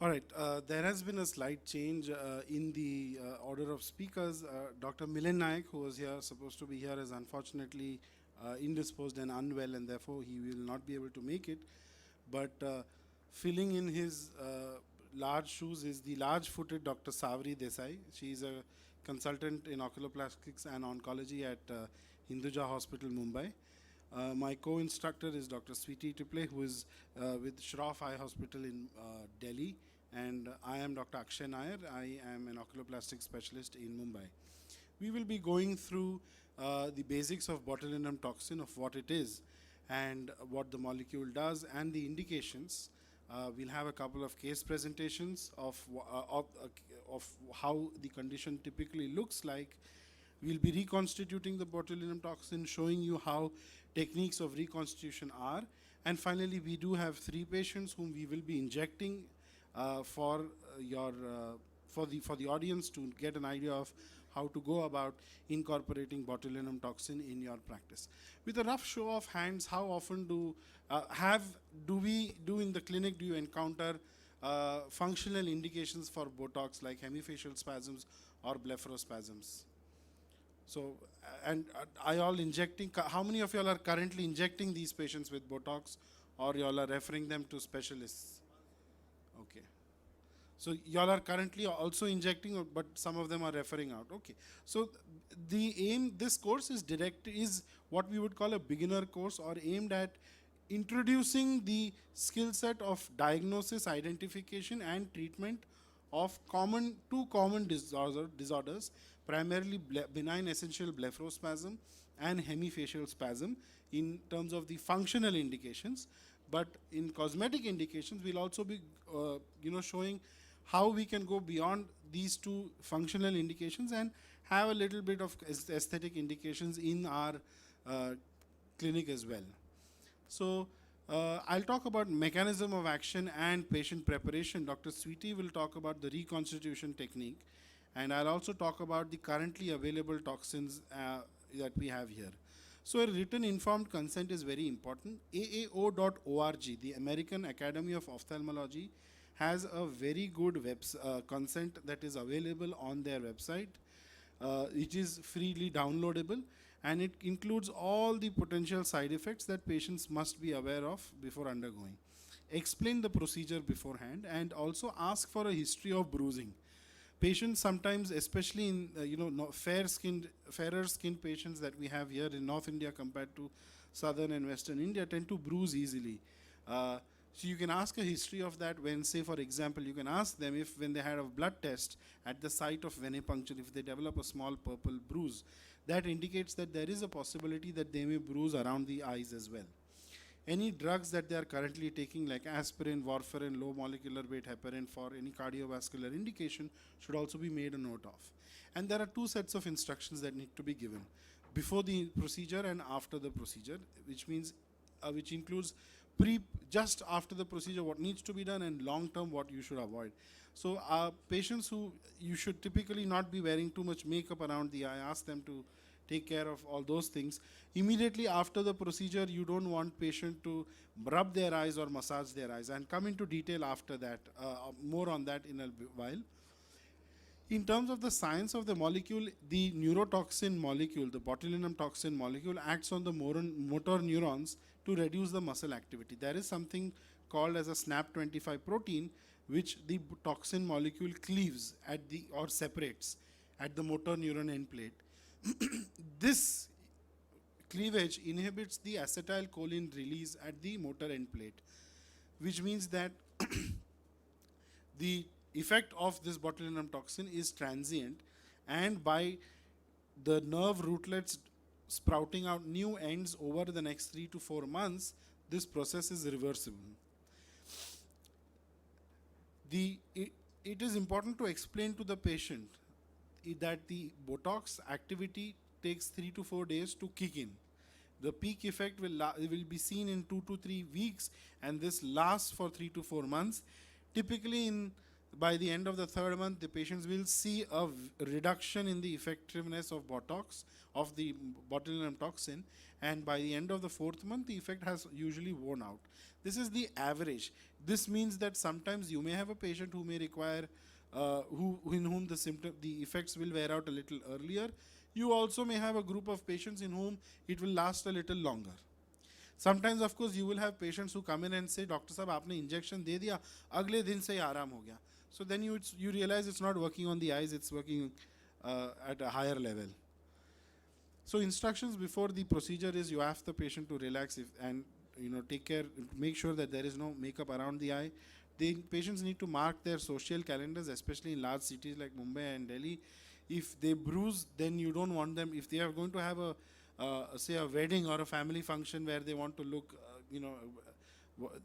All right, there has been a slight change in the order of speakers. Dr. Milen Naik, who was here, supposed to be here, is unfortunately indisposed and unwell, and therefore he will not be able to make it. But filling in his large shoes is the large-footed Dr. Savri Desai. She is a consultant in oculoplastics and oncology at Hinduja Hospital, Mumbai. My co-instructor is Dr. Sweetie Tiple, who is with Shroff Eye Hospital in Delhi, and I am Dr. Akshay Nair. I am an oculoplastic specialist in Mumbai. We will be going through the basics of botulinum toxin, of what it is, and what the molecule does, and the indications. We'll have a couple of case presentations of how the condition typically looks like. We'll be reconstituting the botulinum toxin, showing you how techniques of reconstitution are. And finally, we do have 3 patients whom we will be injecting for the audience to get an idea of how to go about incorporating botulinum toxin in your practice. With a rough show of hands, how often do we do in the clinic, do you encounter functional indications for Botox like hemifacial spasms or blepharospasms? So, and are you all injecting, how many of you all are currently injecting these patients with Botox, or you all are referring them to specialists? Okay. So y'all are currently also injecting, but some of them are referring out. Okay. So the aim, this course is what we would call a beginner course, or aimed at introducing the skill set of diagnosis, identification, and treatment of two common disorders, primarily benign essential blepharospasm and hemifacial spasm in terms of the functional indications. But in cosmetic indications, we'll also be showing how we can go beyond these two functional indications and have a little bit of aesthetic indications in our clinic as well. So I'll talk about mechanism of action and patient preparation. Dr. Sweetie will talk about the reconstitution technique, and I'll also talk about the currently available toxins that we have here. So a written informed consent is very important. AAO.org, the American Academy of Ophthalmology, has a very good consent that is available on their website. It is freely downloadable, and it includes all the potential side effects that patients must be aware of before undergoing. Explain the procedure beforehand, and also ask for a history of bruising. Patients sometimes, especially in fairer skinned patients that we have here in North India compared to southern and western India, tend to bruise easily. So you can ask a history of that when, say, for example, you can ask them if when they had a blood test at the site of venipuncture, if they develop a small purple bruise, that indicates that there is a possibility that they may bruise around the eyes as well. Any drugs that they are currently taking, like aspirin, warfarin, low molecular weight heparin, for any cardiovascular indication, should also be made a note of. And there are 2 sets of instructions that need to be given: before the procedure and after the procedure, which includes just after the procedure what needs to be done, and long term what you should avoid. So patients who you should typically not be wearing too much makeup around the eye, ask them to take care of all those things. Immediately after the procedure, you don't want patient to rub their eyes or massage their eyes, and come into detail after that, more on that in a while. In terms of the science of the molecule, the neurotoxin molecule, the botulinum toxin molecule, acts on the motor neurons to reduce the muscle activity. There is something called as a SNAP25 protein, which the toxin molecule cleaves or separates at the motor neuron end plate. This cleavage inhibits the acetylcholine release at the motor end plate, which means that the effect of this botulinum toxin is transient, and by the nerve rootlets sprouting out new ends over the next 3 to 4 months, this process is reversible. It is important to explain to the patient that the Botox activity takes 3 to 4 days to kick in. The peak effect will be seen in 2 to 3 weeks, and this lasts for 3 to 4 months. Typically in By the end of the third month, the patients will see a reduction in the effectiveness of Botox, of the botulinum toxin, and by the end of the fourth month, the effect has usually worn out. This is the average. This means that sometimes you may have a patient who may require, in whom the effects will wear out a little earlier. You also may have a group of patients in whom it will last a little longer. Sometimes of course you will have patients who come in and say, doctor साहब आपने injection दे दिया, अगले दिन से ही आराम हो गया. So then you realize it's not working on the eyes, it's working at a higher level. So instructions before the procedure is you ask the patient to relax and take care, make sure that there is no makeup around the eye. The patients need to mark their social calendars, especially in large cities like Mumbai and Delhi. If they bruise, then you don't want them. If they are going to have a say a wedding or a family function where they want to look,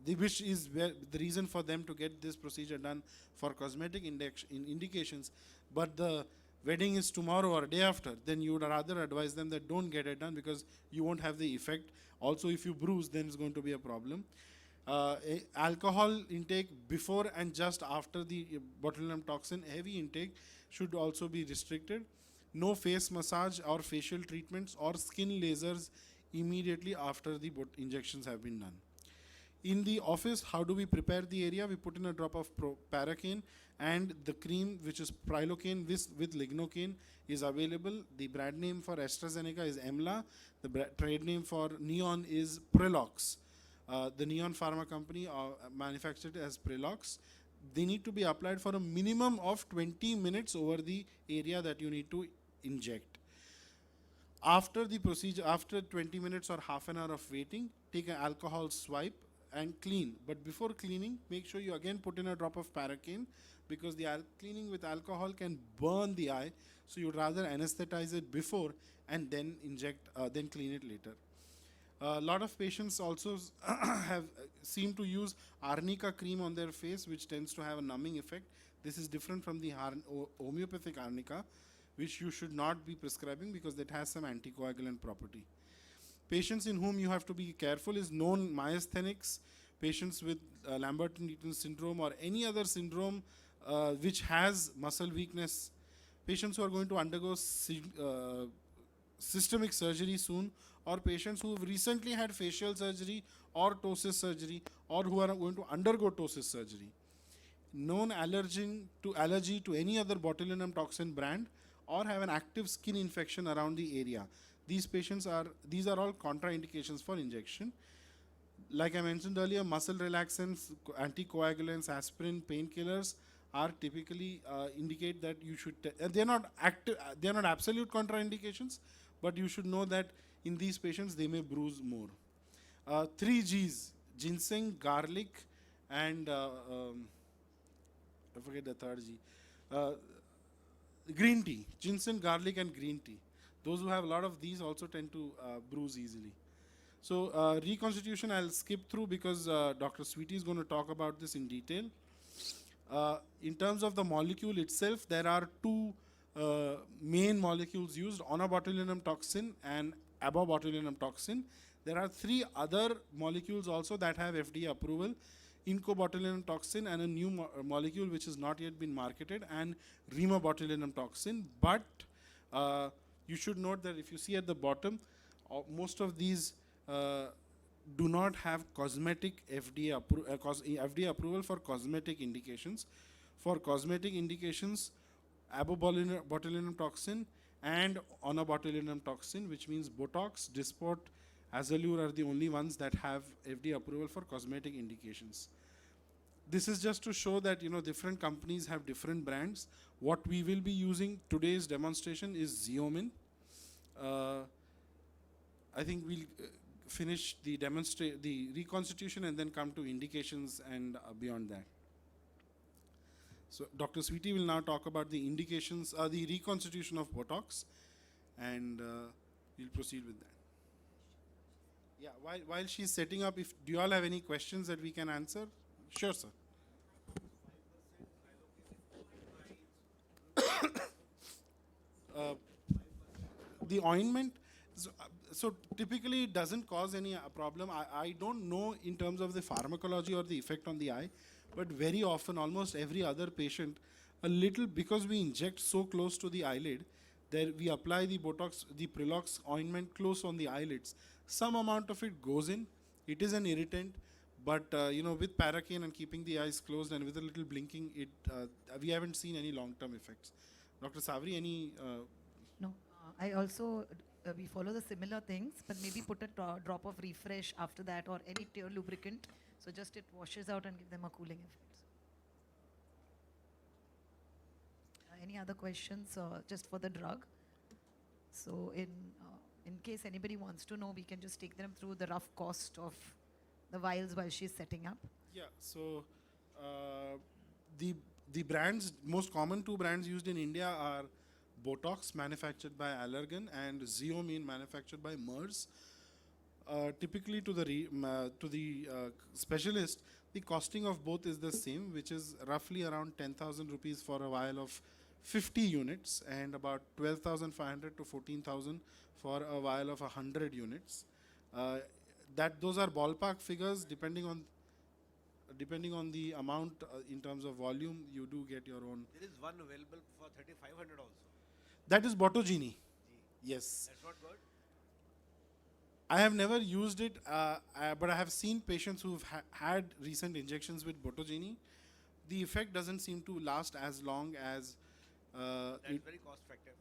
the wish is the reason for them to get this procedure done for cosmetic indications, but the wedding is tomorrow or day after, then you would rather advise them that don't get it done because you won't have the effect. Also, if you bruise, then it's going to be a problem. Alcohol intake before and just after the botulinum toxin, heavy intake should also be restricted. No face massage or facial treatments or skin lasers immediately after the injections have been done. In the office, how do we prepare the area? We put in a drop of Paracaine, and the cream, which is Prilocaine with Lignocaine, is available. The brand name for AstraZeneca is Emla. The trade name for Neon is Prelox. The Neon Pharma company manufactured it as Prelox. They need to be applied for a minimum of 20 minutes over the area that you need to inject. After the procedure, after 20 minutes or half an hour of waiting, take an alcohol swipe and clean. But before cleaning, make sure you again put in a drop of Paracaine, because the cleaning with alcohol can burn the eye. So you'd rather anesthetize it before and then inject, then clean it later. A lot of patients also seem to use arnica cream on their face, which tends to have a numbing effect. This is different from the homeopathic arnica, which you should not be prescribing because it has some anticoagulant property. Patients in whom you have to be careful is known myasthenics, patients with Lambert-Eaton syndrome or any other syndrome which has muscle weakness, patients who are going to undergo systemic surgery soon, or patients who have recently had facial surgery or ptosis surgery, or who are going to undergo ptosis surgery. Known allergy to any other botulinum toxin brand, or have an active skin infection around the area. These are all contraindications for injection. Like I mentioned earlier, muscle relaxants, anticoagulants, aspirin, painkillers are typically indicate that you should. They are not absolute contraindications, but you should know that in these patients they may bruise more. 3 Gs: ginseng, garlic, and I forget the third G. Green tea, ginseng, garlic, and green tea. Those who have a lot of these also tend to bruise easily. So reconstitution I'll skip through because Dr. Sweetie is going to talk about this in detail. In terms of the molecule itself, there are 2 main molecules used: onabotulinum toxin and abobotulinum toxin. There are 3 other molecules also that have FDA approval: incobotulinum toxin and a new molecule which has not yet been marketed, and rimobotulinum toxin. But you should note that if you see at the bottom, most of these do not have cosmetic FDA approval for cosmetic indications. For cosmetic indications, abobotulinum toxin and onabotulinum toxin, which means Botox, Dysport, Azalure, are the only ones that have FDA approval for cosmetic indications. This is just to show that different companies have different brands. What we will be using today's demonstration is Xeomin. I think we'll finish the reconstitution and then come to indications and beyond that. So Dr. Sweetie will now talk about the indications, the reconstitution of Botox, and we'll proceed with that. Yeah, while she's setting up, do you all have any questions that we can answer? Sure, sir. The ointment, so typically it doesn't cause any problem. I don't know in terms of the pharmacology or the effect on the eye, but very often, almost every other patient, a little, because we inject so close to the eyelid, there we apply the Botox, the Prilox ointment close on the eyelids. Some amount of it goes in. It is an irritant, but with Paracaine and keeping the eyes closed and with a little blinking, we haven't seen any long-term effects. Dr. Savri, any? No, I also, we follow the similar things, but maybe put a drop of refresh after that or any tear lubricant. So just it washes out and give them a cooling effect. Any other questions just for the drug? So in case anybody wants to know, we can just take them through the rough cost of the vials while she's setting up. Yeah, so the brands, most common two brands used in India are Botox, manufactured by Allergan, and Xeomin, manufactured by Merz. Typically, to the specialist, the costing of both is the same, which is roughly around 10,000 rupees for a vial of 50 units, and about 12,500 to 14,000 for a vial of 100 units. Those are ballpark figures, depending on the amount in terms of volume. You do get your own. There is one available for 3,500 also. That is Botogenie. Yes. That's not good. I have never used it, but I have seen patients who've had recent injections with Botogenie. The effect doesn't seem to last as long as That's very cost effective.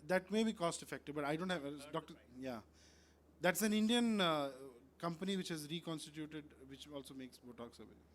that may be cost effective, but I don't have Doctor. Yeah, that's an Indian company which has reconstituted, which also makes Botox available.